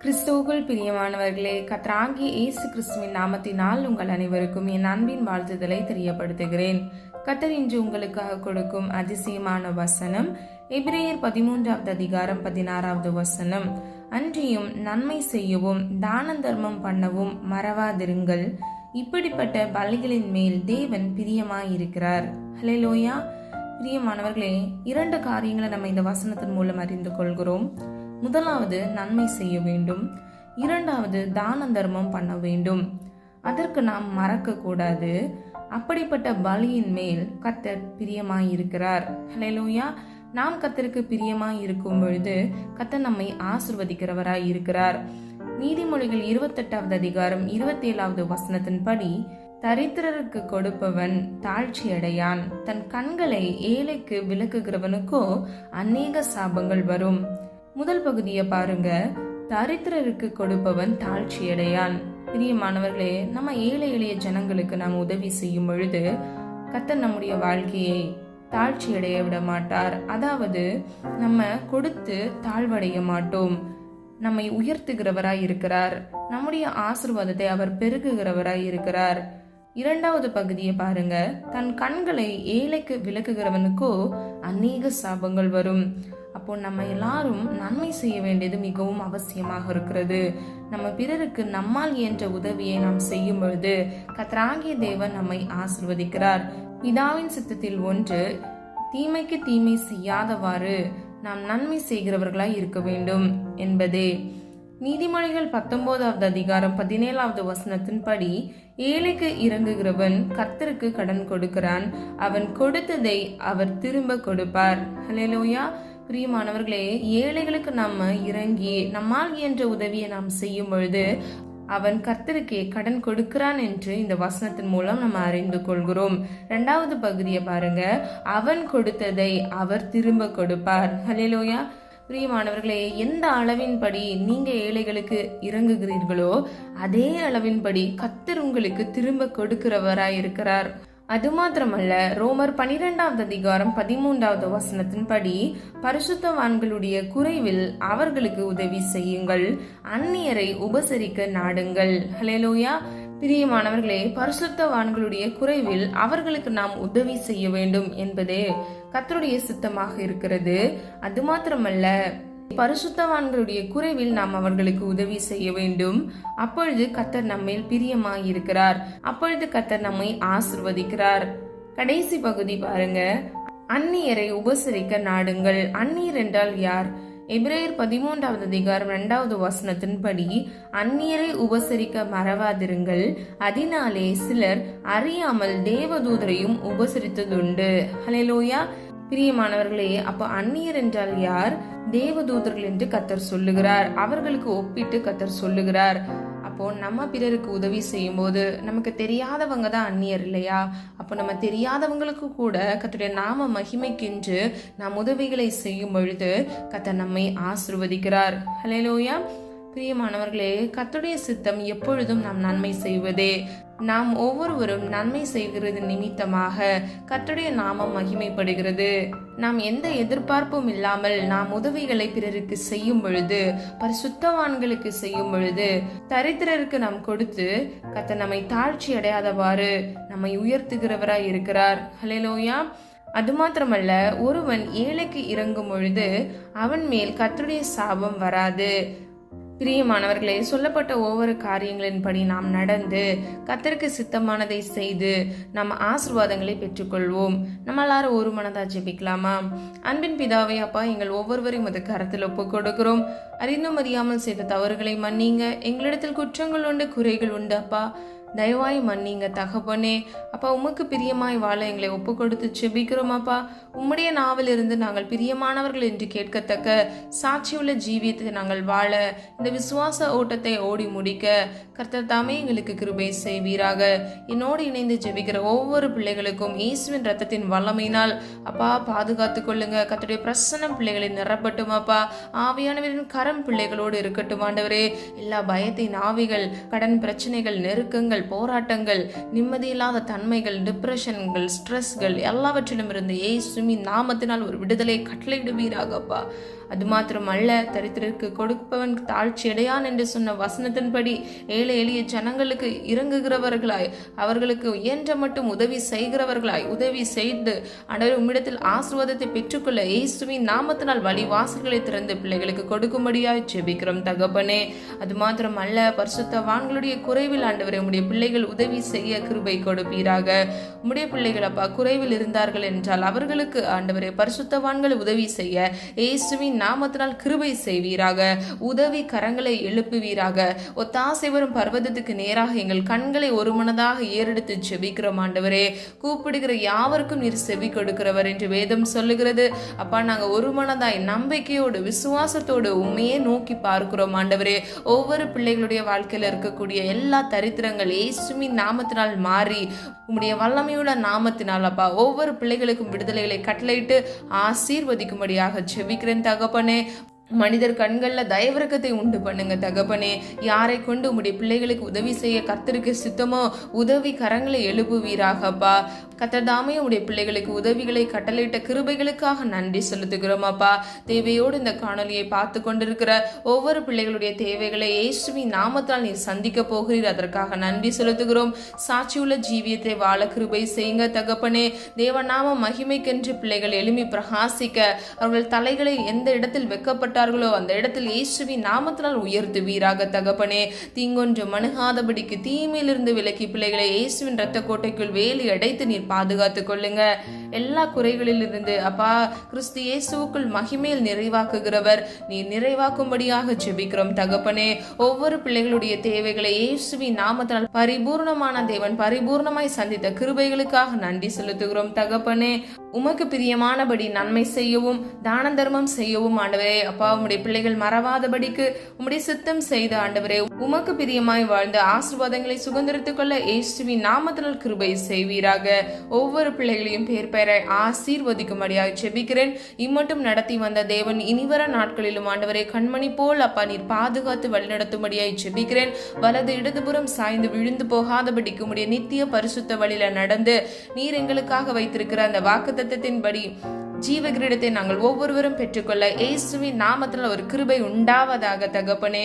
கிறிஸ்துவுக்குள் பிரியமானவர்களே, கர்த்தராகிய இயேசு கிறிஸ்துவின் நாமத்தினால் உங்கள் அனைவருக்கும் என் அன்பின் வாழ்த்துதலை தெரியப்படுத்துகிறேன். கர்த்தர் இன்று உங்களுக்காக கொடுக்கும் அதிசயமான வசனம் எபிரேயர் 13வது அதிகாரம் 16வது வசனம். அன்றியும் நன்மை செய்யவும் தான தர்மம் பண்ணவும் மறவாதிருங்கள், இப்படிப்பட்ட பலிகளின் மேல் தேவன் பிரியமாயிருக்கிறார். ஹல்லேலூயா. பிரியமானவர்களே, 2 காரியங்களை நம்ம இந்த வசனத்தின் மூலம் அறிந்து கொள்கிறோம். முதலாவது, நன்மை செய்ய வேண்டும். 2வது, தான தர்மம் பண்ண வேண்டும். அதற்கு நாம் மறக்க கூடாது. அப்படிப்பட்ட பலியின் மேல் கர்த்தர் பிரியமாயிருக்கிறார். ஹல்லேலூயா. நாம் கர்த்தருக்கு பிரியமாய் இருக்கும் பொழுது கர்த்தர் நம்மை ஆசீர்வதிக்கிறவராய் இருக்கிறார். நீதிமொழிகள் 28வது அதிகாரம் 27வது வசனத்தின்படி, தரித்திரருக்கு கொடுப்பவன் தாழ்ச்சி அடையான், தன் கண்களை ஏழைக்கு விலக்குகிறவனுக்கோ அநேக சாபங்கள் வரும். முதல் பகுதியை பாருங்க. தரித்திரருக்கு கொடுப்பவன் தாழ்ச்சி அடையான். பிரியமானவர்களே, நம்ம ஏழை எளிய ஜனங்களுக்கு நாம் உதவி செய்யும் பொழுது கர்த்தர் நம்முடைய வாழ்க்கையை தாழ்ச்சி அடைய விட மாட்டார். அதாவது நம்ம கொடுத்து தாழ்வடைய மாட்டோம். நம்மை உயர்த்துகிறவராய் இருக்கிறார். நம்முடைய ஆசீர்வாதத்தை அவர் பெருகுகிறவராய் இருக்கிறார். 2வது பகுதியை பாருங்க. தன் கண்களை ஏழைக்கு விலக்குகிறவனுக்கோ அநேக சாபங்கள் வரும். அப்போ நம்ம எல்லாரும் நன்மை செய்ய வேண்டியது மிகவும் அவசியமாக இருக்கிறது. நம்ம பிறருக்கு நம்மால் இயன்ற உதவியை நாம் செய்யும் பொழுது கர்த்தராகிய தேவன் நம்மை ஆசீர்வதிக்கிறார். பிதாவின் சித்தத்தில் ஒன்று, தீமைக்கு தீமை செய்யாதவாறு நாம் நன்மை செய்கிறவர்களாய் இருக்க வேண்டும் என்பதே. நீதிமொழிகள் 19வது அதிகாரம் 17வது வசனத்தின்படி, ஏழைக்கு இறங்குகிறவன் கர்த்தருக்கு கடன் கொடுக்கிறான், அவன் கொடுத்ததை அவர் திரும்ப கொடுப்பார். ஹல்லேலூயா. பிரியமானவர்களே, ஏழைகளுக்கு நம்ம இறங்கி நம்மால் இயன்ற உதவியை நாம் செய்யும் பொழுது அவன் கர்த்தருக்கே கடன் கொடுக்கிறான் என்று இந்த வசனத்தின் மூலம் நம்ம அறிந்து கொள்கிறோம். 2வது பகுதியை பாருங்க. அவன் கொடுத்ததை அவர் திரும்ப கொடுப்பார். ஹல்லேலூயா. பிரியமானவர்களே, எந்த அளவின்படி நீங்க ஏழைகளுக்கு இறங்குகிறீர்களோ அதே அளவின்படி கர்த்தர் உங்களுக்கு திரும்ப கொடுக்கிறவராய் இருக்கிறார். அது மாத்திரமல்ல, ரோமர் 12வது அதிகாரம் 13வது வசனத்தின்படி, பரிசுத்தவான்களுடைய குறைவில் அவர்களுக்கு உதவி செய்யுங்கள், அந்நியரை உபசரிக்க நாடுங்கள். ஹல்லேலூயா. பிரியமானவர்களே, பரிசுத்தவான்களுடைய குறைவில் அவர்களுக்கு நாம் உதவி செய்ய வேண்டும் என்பதே கர்த்தருடைய சித்தமாக இருக்கிறது. அது மாத்திரமல்ல, பரிசுத்தவான்களுடைய குறைவில் நாம் அவர்களுக்கு உதவி செய்ய வேண்டும். அப்பொழுது கர்த்தர் நம்மேல் பிரியமாயிருக்கிறார். அப்பொழுது கர்த்தர் நம்மை ஆசீர்வதிக்கிறார். கடைசி பகுதி பாருங்க. அந்நியரை உபசரிக்க நாடுங்கள். அந்நியர் என்றால் யார்? எபிரேயர் 13வது அதிகாரம் 2வது வசனத்தின்படி, அந்நியரை உபசரிக்க மறவாதிருங்கள், அதனாலே சிலர் அறியாமல் தேவதூதரையும் உபசரித்ததுண்டு. ஹல்லேலூயா. பிரியமானவர்களே, அப்ப அந்நியர் என்றால் யார்? தேவதூதர்கள் என்று கர்த்தர் சொல்லுகிறார். அவர்களுக்கு ஒப்பிட்டு கர்த்தர் சொல்லுகிறார். அப்போ நம்ம பிறருக்கு உதவி செய்யும் போது நமக்கு தெரியாதவங்க தான் அந்நியர் இல்லையா? அப்போ நம்ம தெரியாதவங்களுக்கு கூட கர்த்தருடைய நாம மகிமைக்கென்று நாம் உதவிகளை செய்யும் பொழுது கர்த்தர் நம்மை ஆசீர்வதிக்கிறார். ஹல்லேலூயா. பிரியமானவர்களே, கர்த்தருடைய சித்தம் எப்பொழுதும் நாம் நன்மை செய்வதே. நாம் ஒவ்வொருவரும் நன்மை செய்கிறது நிமித்தமாக கர்த்தருடைய நாமம் மகிமைப்படுகிறது. நாம் எந்த எதிர்பார்ப்பும் இல்லாமல் நாம் உதவிகளை பிறருக்கு செய்யும் பொழுது, பரிசுத்தவான்களுக்கு செய்யும் பொழுது, தரித்திரருக்கு நாம் கொடுத்து கர்த்தர் நம்மை தாழ்ச்சி அடையாதவாறு நம்மை உயர்த்துகிறவராய் இருக்கிறார். ஹல்லேலூயா. அது மாத்திரமல்ல, ஒருவன் ஏழைக்கு இறங்கும் பொழுது அவன் மேல் கர்த்தருடைய சாபம் வராது. பிரியமானவர்களே, சொல்லப்பட்ட ஒவ்வொரு காரியங்களின்படி நாம் நடந்து கர்த்தருக்கு சித்தமானதை செய்து நம்ம ஆசீர்வாதங்களை பெற்றுக்கொள்வோம். நம்ம எல்லாரும் ஒரு மனதா ஜெபிக்கலாமா? அன்பின் பிதாவே, அப்பா, எங்கள் ஒவ்வொருவரையும் அது கரத்தில் ஒப்பு கொடுக்கிறோம். அறிந்தும் அறியாமல் செய்த தவறுகளை மன்னிங்க. எங்களிடத்தில் குற்றங்கள் உண்டு, குறைகள் உண்டு. அப்பா, தயவாய் மன்னிங்க தகப்பனே. அப்பா, உமக்கு பிரியமாய் வாழ எங்களை ஒப்பு கொடுத்து செபிக்கிறோம். அப்பா, உம்முடைய நாவிலிருந்து நாங்கள் பிரியமானவர்கள் என்று கேட்கத்தக்க சாட்சியுள்ள ஜீவியத்தை நாங்கள் வாழ, இந்த விசுவாச ஓட்டத்தை ஓடி முடிக்க கர்த்தர் தாமே எங்களுக்கு கிருபை செய்வீராக. என்னோடு இணைந்து ஜெபிக்கிற ஒவ்வொரு பிள்ளைகளுக்கும் இயேசுவின் ரத்தத்தின் வல்லமையினால் அப்பா பாதுகாத்து கொள்ளுங்க. கர்த்தருடைய பிரசன்னம் பிள்ளைகளை நிரப்பட்டும். அப்பா, ஆவியானவரின் கரம் பிள்ளைகளோடு இருக்கட்டும். ஆண்டவரே, எல்லா பயத்தின் ஆவிகள், கடன் பிரச்சனைகள், நெருக்கங்கள், போராட்டங்கள், நிம்மதியில்லாத தன்மைகள், டிப்ரெஷன்கள், ஸ்ட்ரெஸ்கள் எல்லாவற்றிலும் இருந்து இயேசுவின் நாமத்தினால் ஒரு விடுதலை கட்டளையிடுவீராகப்பா. அது மாத்திரமல்ல, தரித்திரருக்கு கொடுப்பவன் தாழ்ச்சி அடையான் என்று சொன்ன வசனத்தின்படி ஏழை எளிய ஜனங்களுக்கு இறங்குகிறவர்களாய், அவர்களுக்கு இயன்ற மட்டும் உதவி செய்கிறவர்களாய், உதவி செய்து ஆண்டவரே உம்மிடத்தில் ஆசீர்வாதத்தை பெற்றுக்கொள்ள இயேசுவின் நாமத்தினால் வழி வாசல்களை திறந்து பிள்ளைகளுக்கு கொடுக்கும்படியாய் ஜெபிக்கிறோம் தகப்பனே. அது மாத்திரமல்ல, பரிசுத்தவான்களுடைய குறைவில் ஆண்டவரே உம்முடைய பிள்ளைகள் உதவி செய்ய கிருபை கொடுப்பீராக. உம்முடைய பிள்ளைகள் அப்பா குறைவில் இருந்தார்கள் என்றால் அவர்களுக்கு ஆண்டவரே பரிசுத்தவான்களை உதவி செய்ய இயேசுவின் நாமத்தினால் கிருபை செய்வீராக. உதவி கரங்களை எழுப்புவீராக. ஒத்தாசை வரும் பர்வதத்துக்கு நேராக எங்கள் கண்களை ஒருமனதாக ஏறெடுத்து ஜெபிக்கிறோம் ஆண்டவரே. கூப்பிடுகிற யாவருக்கும் நீர் செவி கொடுக்கிறவர் என்று வேதம் சொல்லுகிறது. அப்பா, நாங்கள் ஒருமனதாய் நம்பிக்கையோடு விசுவாசத்தோடு உண்மையே நோக்கி பார்க்கிறோம் ஆண்டவரே. ஒவ்வொரு பிள்ளைகளுடைய வாழ்க்கையில் இருக்கக்கூடிய எல்லா தரித்திரங்கள் இயேசுவின் நாமத்தினால் மாறி உம்முடைய வல்லமையுள்ள நாமத்தினால் அப்பா ஒவ்வொரு பிள்ளைகளுக்கும் விடுதலைகளை கட்டளையிட்டு ஆசீர்வதிக்கும்படியாக ஜெபிக்கிறேன் தகப்பனே. மனிதர் கண்களில் தயவிரக்கத்தை உண்டு பண்ணுங்க தகப்பனே. யாரை கொண்டு உம்முடைய பிள்ளைகளுக்கு உதவி செய்ய கர்த்தருக்கு சித்தமோ உதவி கரங்களை எழுப்புவீராகப்பா. கர்த்தர்தாமே உடைய பிள்ளைகளுக்கு உதவிகளை கட்டளையிட்ட கிருபைகளுக்காக நன்றி செலுத்துகிறோம் அப்பா. தேவையோடு இந்த காணொலியை பார்த்து கொண்டிருக்கிற ஒவ்வொரு பிள்ளைகளுடைய தேவைகளை இயேசுவின் நாமத்தால் நீர் சந்திக்க போகிறீர். அதற்காக நன்றி செலுத்துகிறோம். சாட்சியுள்ள ஜீவியத்தை வாழ கிருபை செய்யுங்க தகப்பனே. தேவநாம மகிமைக்கென்று பிள்ளைகள் எழுமி பிரகாசிக்க அவர்கள் தலைகளை எந்த இடத்தில் வைக்கப்பட்ட அந்த இடத்தில் இயேசுவின் நாமத்தினால் உயர்த்துவீராக தகப்பனே. தீங்கொன்று மணுகாதபடிக்கு தீமையிலிருந்து விலக்கி பிள்ளைகளை இயேசுவின் இரத்த கோட்டைக்குள் வேலி அடைத்து நீர் பாதுகாத்துக் கொள்ளுங்க. எல்லா குறைகளிலிருந்து அப்பா கிறிஸ்து இயேசுவுக்குள் மகிமையில் நிறைவாக்குகிறவர் நீர் நிறைவாக்கும்படியாக ஜெபிக்கிறோம் தகப்பனே. ஒவ்வொரு பிள்ளைகளுடைய தேவைகளை இயேசுவின் நாமத்தினால் பரிபூர்ணமான தேவன் பரிபூர்ணமாய் சந்தித்த கிருபைகளுக்காக நன்றி செலுத்துகிறோம் தகப்பனே. உமக்கு பிரியமானபடி நன்மை செய்யவும் தான தர்மம் செய்யவும் ஆண்டவரே அப்பா உம்முடைய பிள்ளைகள் மறவாதபடிக்கு உம்முடைய சித்தம் செய்த ஆண்டவரே உமக்கு பிரியமாய் வாழ்ந்த ஆசீர்வாதங்களை சுதந்திரித்துக் கொள்ள இயேசுவின் நாமத்தினால் கிருபை செய்வீராக. ஒவ்வொரு பிள்ளைகளையும் பேர் பெயராய் ஆசீர்வதிக்கும்படியாக ஜெபிக்கிறேன். இம்மட்டும் நடத்தி வந்த தேவன் இனிவர நாட்களிலும் ஆண்டவரே கண்மணி போல் அப்பா நீர் பாதுகாத்து வழிநடத்தும்படியாய் ஜெபிக்கிறேன். வலது இடதுபுறம் சாய்ந்து விழுந்து போகாதபடிக்கு உம்முடைய நித்திய பரிசுத்த வழியில நடந்து நீர் எங்களுக்காக வைத்திருக்கிற அந்த வாக்குத்தத்தத்தின்படி ஜீவ கிரீடத்தை நாங்கள் ஒவ்வொருவரும் பெற்றுக்கொள்ள இயேசுவின் நாமத்தில் ஒரு கிருபை உண்டாவதாக தகப்பனே.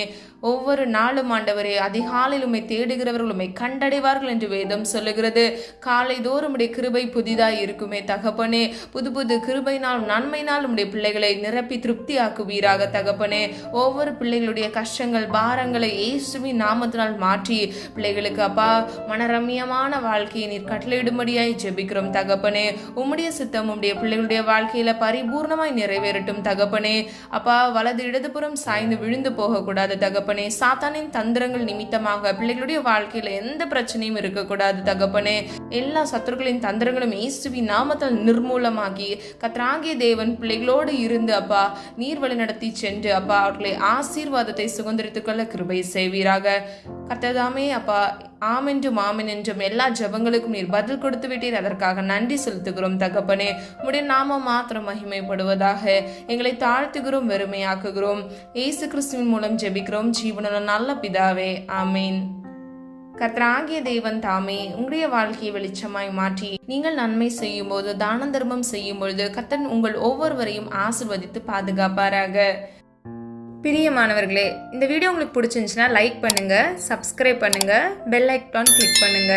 ஒவ்வொரு நாளும் ஆண்டவரே அதிகாலையில் உம்மை தேடுகிறவர்கள் உம்மை கண்டடைவார்கள் என்று வேதம் சொல்லுகிறது. காலை தோறும் உடைய கிருபை புதிதாய் இருக்குமே தகப்பனே. புது புது கிருபைனால் நன்மையினால் உம்முடைய பிள்ளைகளை நிரப்பி திருப்தி ஆக்குவீராக தகப்பனே. ஒவ்வொரு பிள்ளைகளுடைய கஷ்டங்கள் பாரங்களை இயேசுவின் நாமத்தினால் மாற்றி பிள்ளைகளுக்கு அப்பா மனரம்யமான வாழ்க்கையை நீர் கட்டளையிடும்படியாய் ஜெபிக்கிறோம் தகப்பனே. உம்முடைய சித்தம் உம்முடைய பிள்ளைகளுடைய வாழ்க்கையில பரிபூர்ணமாய் நிறைவேறட்டும் தகப்பனே. அப்பா வலது இடதுபுறம் சாய்ந்து விழுந்து போக கூடாது தகப்பனே. சாத்தானின் தந்திரங்கள் நிமித்தமாக பிள்ளைகளுடைய வாழ்க்கையில எந்த பிரச்சனையும் இருக்கக்கூடாது தகப்பனே. எல்லா சத்துருக்களின் தந்திரங்களும் இயேசுவின் நாமத்தால் நிர்மூலமாகி கர்த்தராகிய தேவன் பிள்ளைகளோடு இருந்து அப்பா நீர் வழி நடத்தி சென்று அப்பா அவர்களை ஆசீர்வாதத்தை சுதந்திரித்துக் கொள்ள கிருபை செய்வீராக. கர்த்தர்தாமே அப்பா ஆமென்றும் ஆமென் என்றும் எல்லா ஜெபங்களுக்கும் நீர் பதில் கொடுத்து விட்டீர். அதற்காக நன்றி செலுத்துகிறோம் தகப்பனே. உம்முடைய நாமம் மாத்திரம் மகிமைப்படுவதாக. எங்களை தாழ்த்துகிறோம், வெறுமையாக்குகிறோம். இயேசு கிறிஸ்துவின் மூலம் ஜெபிக்கிறோம் ஜீவனுள்ள நல்ல பிதாவே, ஆமேன். கர்த்தராகிய தேவன் தாமே உங்களுடைய வாழ்க்கையை வெளிச்சமாய் மாற்றி நீங்கள் நன்மை செய்யும் போது தான தர்மம் செய்யும் பொழுது கர்த்தர் உங்கள் ஒவ்வொருவரையும் ஆசீர்வதித்து பாதுகாப்பாராக. பிரியமானவர்களே, இந்த வீடியோ உங்களுக்கு பிடிச்சிருந்துச்சுன்னா லைக் பண்ணுங்க, சப்ஸ்கிரைப் பண்ணுங்க, பெல் ஐக்கான் கிளிக் பண்ணுங்க.